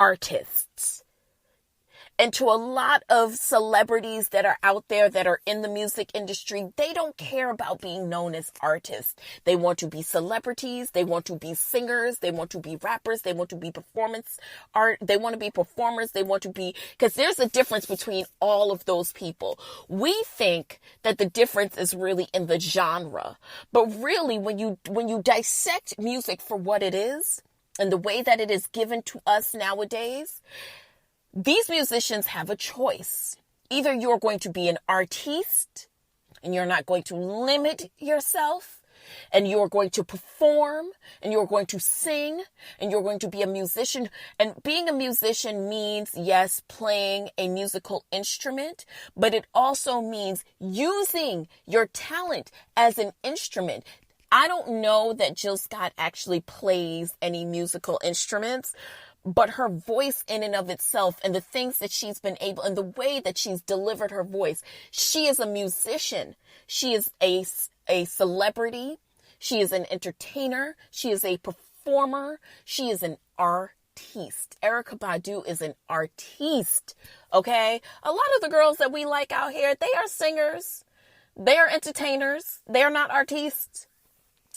artists. And to a lot of celebrities that are out there that are in the music industry, they don't care about being known as artists. They want to be celebrities. They want to be singers. They want to be rappers. They want to be performance art. They want to be performers. They want to be, because there's a difference between all of those people. We think that the difference is really in the genre. But really, when you dissect music for what it is and the way that it is given to us nowadays, these musicians have a choice. Either you're going to be an artiste and you're not going to limit yourself, and you're going to perform and you're going to sing and you're going to be a musician. And being a musician means, yes, playing a musical instrument, but it also means using your talent as an instrument. I don't know that Jill Scott actually plays any musical instruments, but her voice in and of itself and the things that she's been able and the way that she's delivered her voice, she is a musician. She is a celebrity. She is an entertainer. She is a performer. She is an artiste. Erykah Badu is an artiste. Okay? A lot of the girls that we like out here, they are singers. They are entertainers. They are not artistes.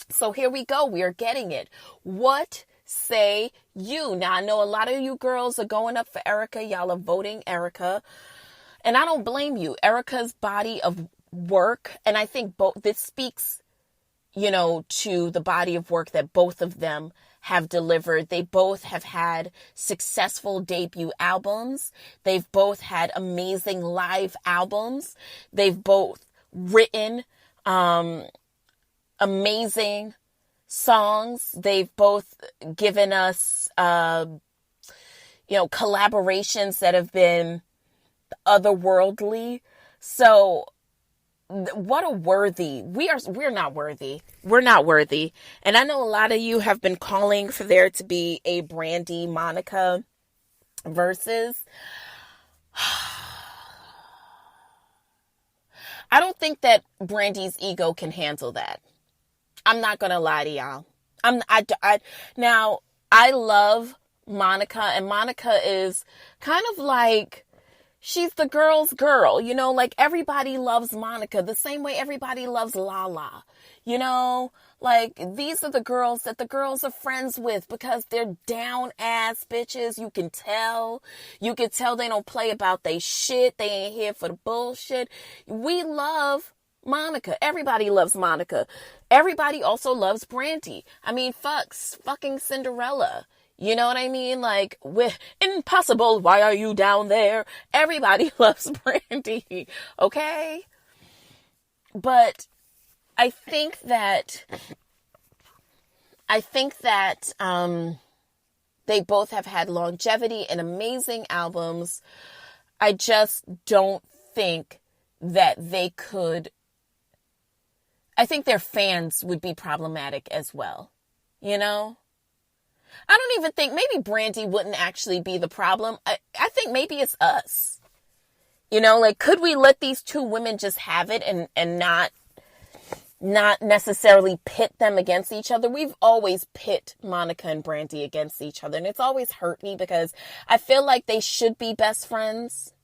So here we go. We are getting it. What say you? Now, I know a lot of you girls are going up for Erykah. Y'all are voting Erykah. And I don't blame you. Erykah's body of work, and I think this speaks, to the body of work that both of them have delivered. They both have had successful debut albums. They've both had amazing live albums. They've both written amazing songs. They've both given us, collaborations that have been otherworldly. So what a worthy, we're not worthy. We're not worthy. And I know a lot of you have been calling for there to be a Brandy Monica versus. I don't think that Brandy's ego can handle that. I'm not going to lie to y'all. Now, I love Monica, and Monica is kind of like, she's the girl's girl, like everybody loves Monica the same way everybody loves Lala, like these are the girls that the girls are friends with because they're down ass bitches. You can tell they don't play about they shit. They ain't here for the bullshit. We love Monica. Everybody loves Monica. Everybody also loves Brandy. I mean, fucking Cinderella. You know what I mean? Like, with Impossible, why are you down there? Everybody loves Brandy. Okay? But I think that they both have had longevity and amazing albums. I just don't think that they could. I think their fans would be problematic as well. I don't even think, maybe Brandy wouldn't actually be the problem. I think maybe it's us. Like, could we let these two women just have it and not necessarily pit them against each other? We've always pit Monica and Brandy against each other. And it's always hurt me because I feel like they should be best friends,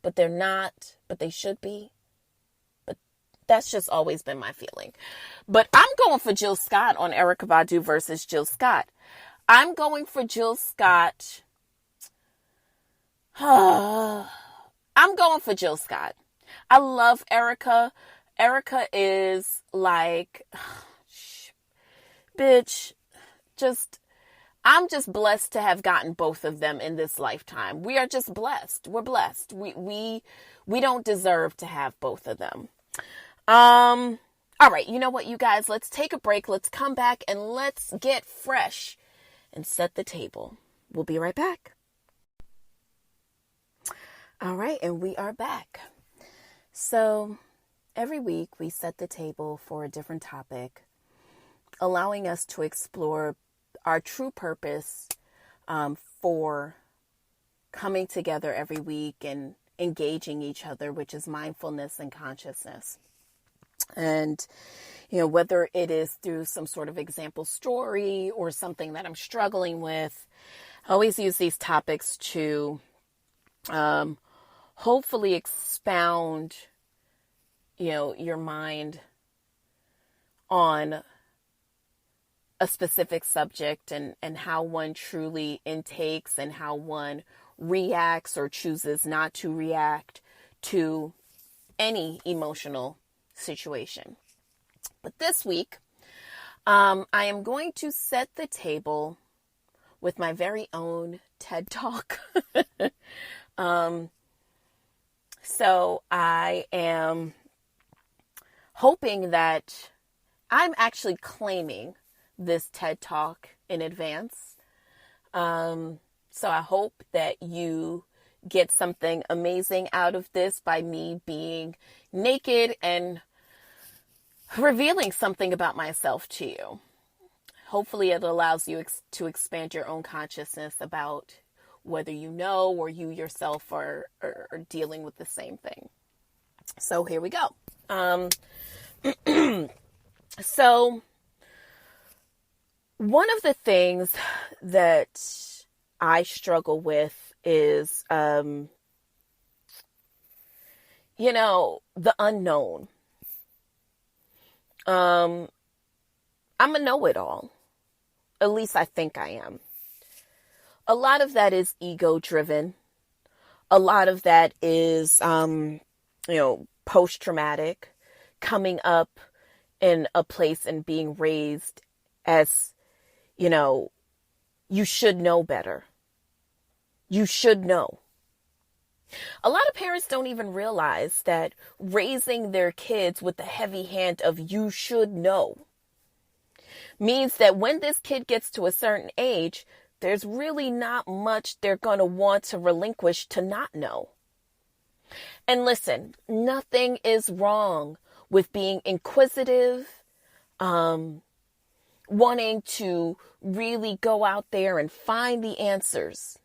but they're not, but they should be. But that's just always been my feeling. But I'm going for Jill Scott on Erykah Badu versus Jill Scott. I'm going for Jill Scott. I'm going for Jill Scott. I love Erykah. Erykah is like, bitch, I'm just blessed to have gotten both of them in this lifetime. We are just blessed. We're blessed. We don't deserve to have both of them. All right. You know what, you guys, let's take a break. Let's come back and let's get fresh and set the table. We'll be right back. All right, and we are back. So every week we set the table for a different topic, allowing us to explore our true purpose for coming together every week and engaging each other, which is mindfulness and consciousness. And whether it is through some sort of example story or something that I'm struggling with, I always use these topics to hopefully expound, your mind on a specific subject and how one truly intakes and how one reacts or chooses not to react to any emotional situation. But this week, I am going to set the table with my very own TED Talk. So I am hoping that I'm actually claiming this TED Talk in advance. So I hope that you get something amazing out of this by me being naked and revealing something about myself to you. Hopefully it allows you to expand your own consciousness about whether you know or you yourself are dealing with the same thing. So here we go. So one of the things that I struggle with is, the unknown. I'm a know-it-all. At least I think I am. A lot of that is ego-driven. A lot of that is, post-traumatic, coming up in a place and being raised as, you should know better. You should know. A lot of parents don't even realize that raising their kids with the heavy hand of you should know means that when this kid gets to a certain age, there's really not much they're going to want to relinquish to not know. And listen, nothing is wrong with being inquisitive, wanting to really go out there and find the answers.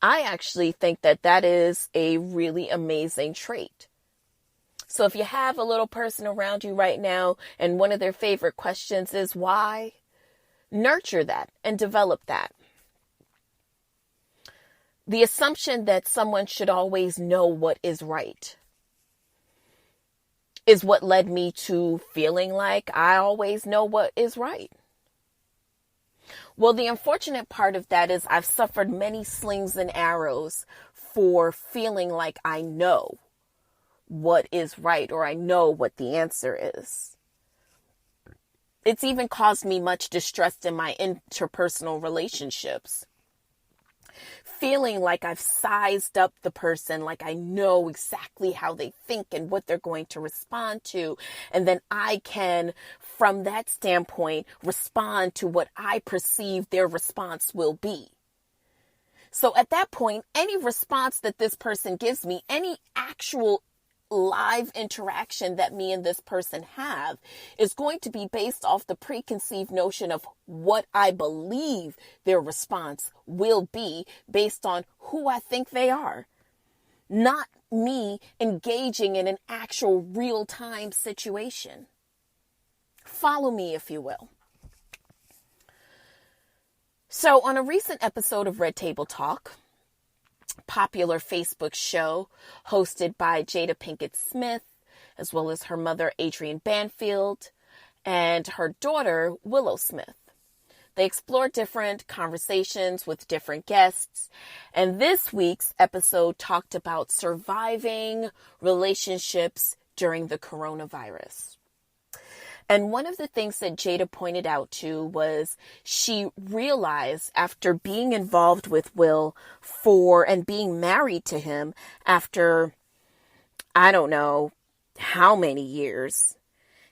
I actually think that that is a really amazing trait. So if you have a little person around you right now and one of their favorite questions is why, nurture that and develop that. The assumption that someone should always know what is right is what led me to feeling like I always know what is right. Well, the unfortunate part of that is I've suffered many slings and arrows for feeling like I know what is right or I know what the answer is. It's even caused me much distress in my interpersonal relationships. Feeling like I've sized up the person, like I know exactly how they think and what they're going to respond to. And then I can, from that standpoint, respond to what I perceive their response will be. So at that point, any response that this person gives me, any actual live interaction that me and this person have is going to be based off the preconceived notion of what I believe their response will be based on who I think they are, not me engaging in an actual real-time situation. Follow me, if you will. So on a recent episode of Red Table Talk, popular Facebook show hosted by Jada Pinkett Smith, as well as her mother, Adrienne Banfield, and her daughter, Willow Smith. They explore different conversations with different guests, and this week's episode talked about surviving relationships during the coronavirus. And one of the things that Jada pointed out to was she realized after being involved with Will and being married to him after, I don't know how many years,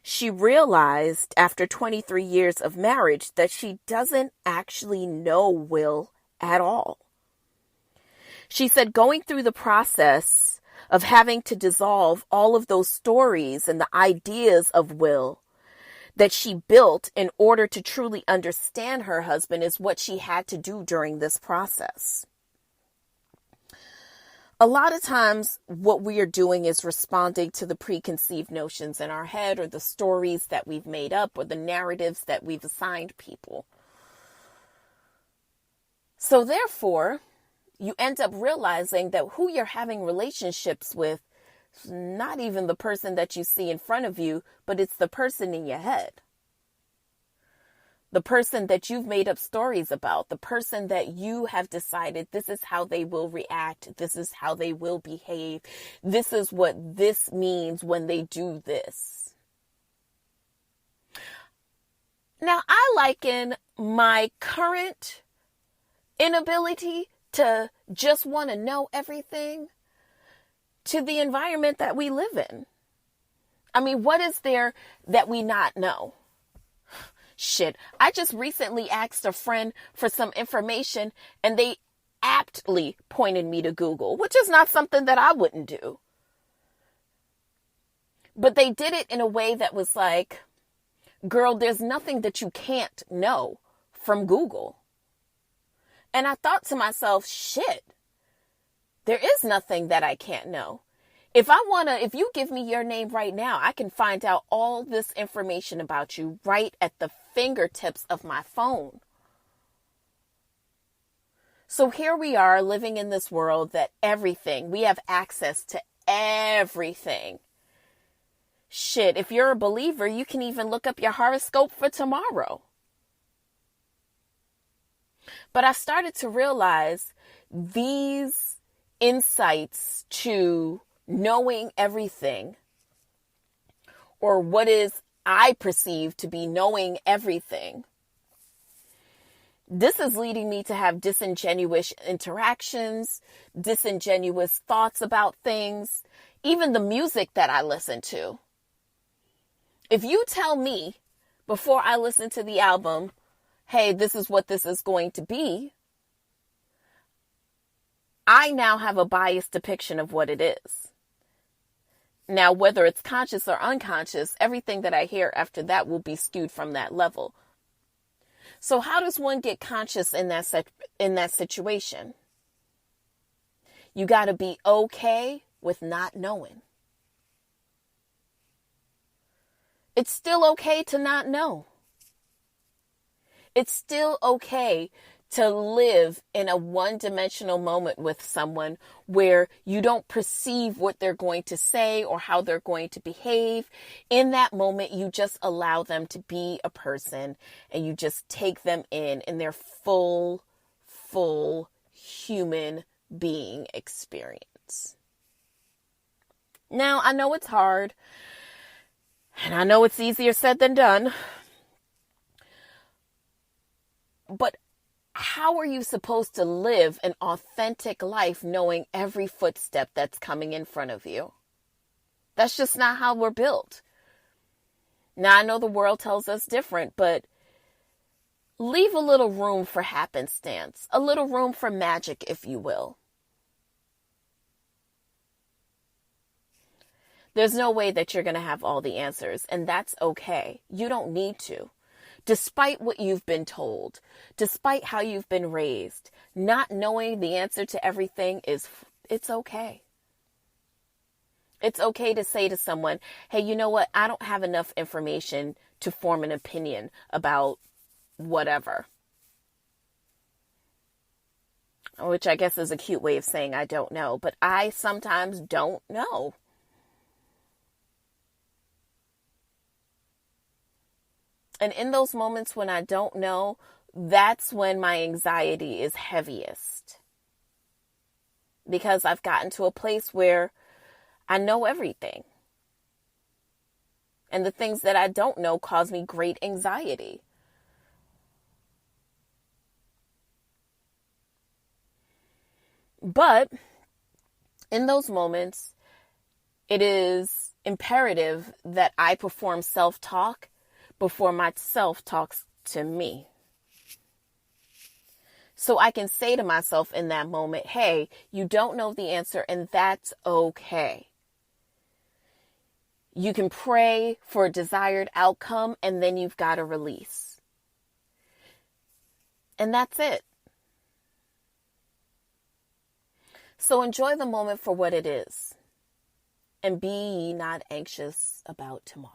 she realized after 23 years of marriage that she doesn't actually know Will at all. She said going through the process of having to dissolve all of those stories and the ideas of Will that she built in order to truly understand her husband is what she had to do during this process. A lot of times what we are doing is responding to the preconceived notions in our head or the stories that we've made up or the narratives that we've assigned people. So therefore, you end up realizing that who you're having relationships with is not even the person that you see in front of you, but it's the person in your head. The person that you've made up stories about, the person that you have decided this is how they will react, this is how they will behave, this is what this means when they do this. Now, I liken my current inability to just want to know everything to the environment that we live in. I mean, what is there that we not know? Shit, I just recently asked a friend for some information and they aptly pointed me to Google, which is not something that I wouldn't do. But they did it in a way that was like, girl, there's nothing that you can't know from Google. And I thought to myself, shit, there is nothing that I can't know. If you give me your name right now, I can find out all this information about you right at the fingertips of my phone. So here we are living in this world that we have access to everything. Shit, if you're a believer, you can even look up your horoscope for tomorrow. But I started to realize these insights to knowing everything, or what is I perceive to be knowing everything, this is leading me to have disingenuous interactions, disingenuous thoughts about things, even the music that I listen to. If you tell me before I listen to the album, hey, this is what this is going to be, I now have a biased depiction of what it is. Now, whether it's conscious or unconscious, everything that I hear after that will be skewed from that level. So how does one get conscious in that situation? You got to be okay with not knowing. It's still okay to not know. It's still okay to live in a one-dimensional moment with someone where you don't perceive what they're going to say or how they're going to behave. In that moment, you just allow them to be a person and you just take them in their full human being experience. Now, I know it's hard and I know it's easier said than done, but how are you supposed to live an authentic life knowing every footstep that's coming in front of you? That's just not how we're built. Now, I know the world tells us different, but leave a little room for happenstance, a little room for magic, if you will. There's no way that you're going to have all the answers, and that's okay. You don't need to. Despite what you've been told, despite how you've been raised, not knowing the answer to everything it's okay. It's okay to say to someone, hey, you know what? I don't have enough information to form an opinion about whatever. Which I guess is a cute way of saying I don't know, but I sometimes don't know. And in those moments when I don't know, that's when my anxiety is heaviest. Because I've gotten to a place where I know everything. And the things that I don't know cause me great anxiety. But in those moments, it is imperative that I perform self-talk before myself talks to me. So I can say to myself in that moment, hey, you don't know the answer and that's okay. You can pray for a desired outcome and then you've got to release. And that's it. So enjoy the moment for what it is. And be ye not anxious about tomorrow.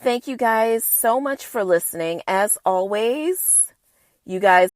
Thank you guys so much for listening. As always, You guys